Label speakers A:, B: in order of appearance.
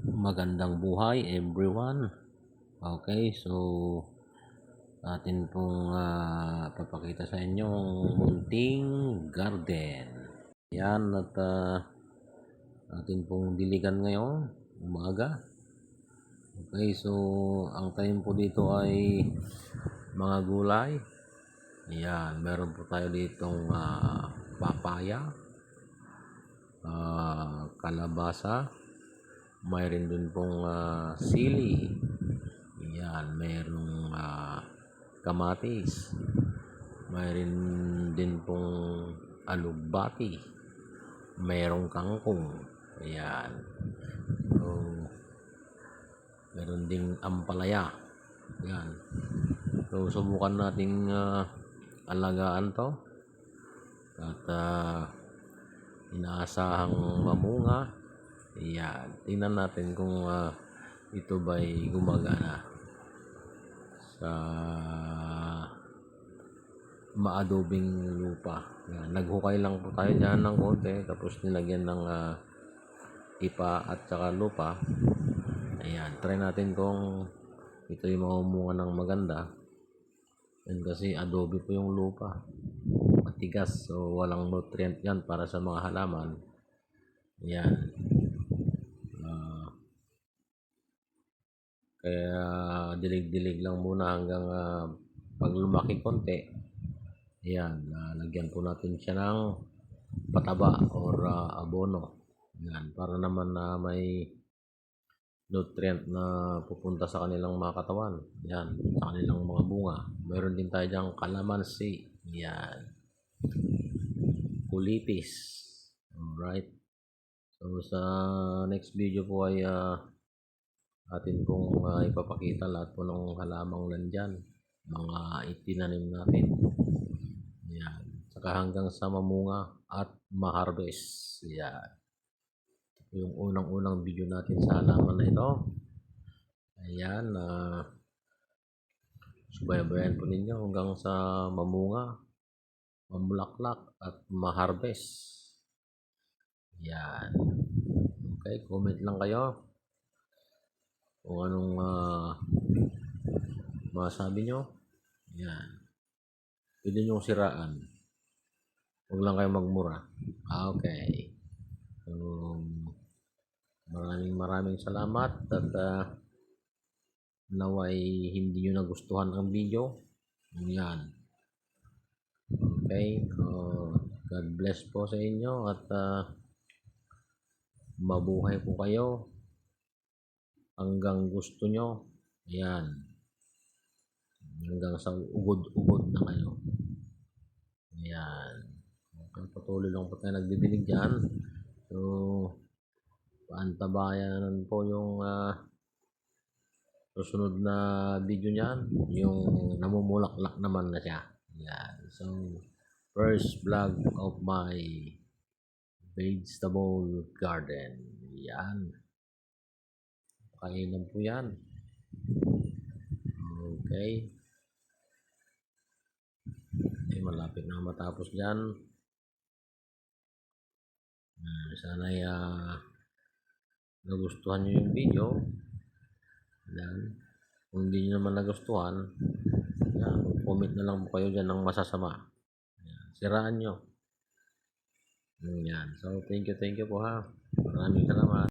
A: Magandang buhay everyone. Okay, so atin pong papakita sa inyo ang munting garden. Yan at atin pong diligan ngayon umaga. Okay, so ang tanim po dito ay mga gulay. Yan, meron po tayo ditong papaya, kalabasa, mayroon din pong sili. Yan, mayroong kamatis. Mayroon din pong alugbati. Mayroong kangkong. Ayan. So, mayroon ding ampalaya. Yan. So, subukan nating alagaan to. At inaasahang mamunga. Ayan. Tingnan natin kung ito ba'y gumagana sa maadobing lupa. Ayan. Naghukay lang po tayo dyan ng konti. Tapos nilagyan ng ipa at saka lupa. Ayan. Try natin kung ito'y mamumunga ng maganda. Yan kasi adobe po yung lupa. Matigas. So walang nutrient yan para sa mga halaman. Ayan. Kaya dilig-dilig lang muna hanggang pag lumaki konti. Ayan, lagyan po natin siya ng pataba or abono. Ayan, para naman na may nutrient na pupunta sa kanilang mga katawan. Ayan, sa kanilang mga bunga. Meron din tayo diyang kalamansi. Ayan. Kulitis. Alright. So sa next video po ay atin pong ipapakita lahat po ng halamang nandyan, mga itinanim natin. Yan. Saka hanggang sa mamunga at ma-harvest. Yan. Yung unang-unang video natin sa halaman na ito. Ayan. Subaybayan po ninyo hanggang sa mamunga, mamulaklak at ma-harvest. Yan. Okay, comment lang kayo kung anong masabi nyo. Yan. Pwede nyo siraan. Huwag lang kayo magmura. Okay. So, maraming salamat at naway hindi nyo nagustuhan ang video. Yan. Okay. God bless po sa inyo at mabuhay po kayo hanggang gusto nyo. Ayan. Hanggang sa ugod-ugod na kayo. Ayan. Okay, patuloy lang po tayo nagdidilig dyan. So, paantabayan po yung susunod na video nyan. Yung namumulaklak naman na siya. Ayan. So, first vlog of my vegetable garden. Ayan. Kainan po yan. Okay. Okay, malapit na matapos dyan. Sana'y nagustuhan nyo yung video. Yan. Kung hindi nyo naman nagustuhan, yan, comment na lang po kayo dyan ng masasama. Yan. Siraan nyo. Yan. So, thank you po ha. Maraming salamat.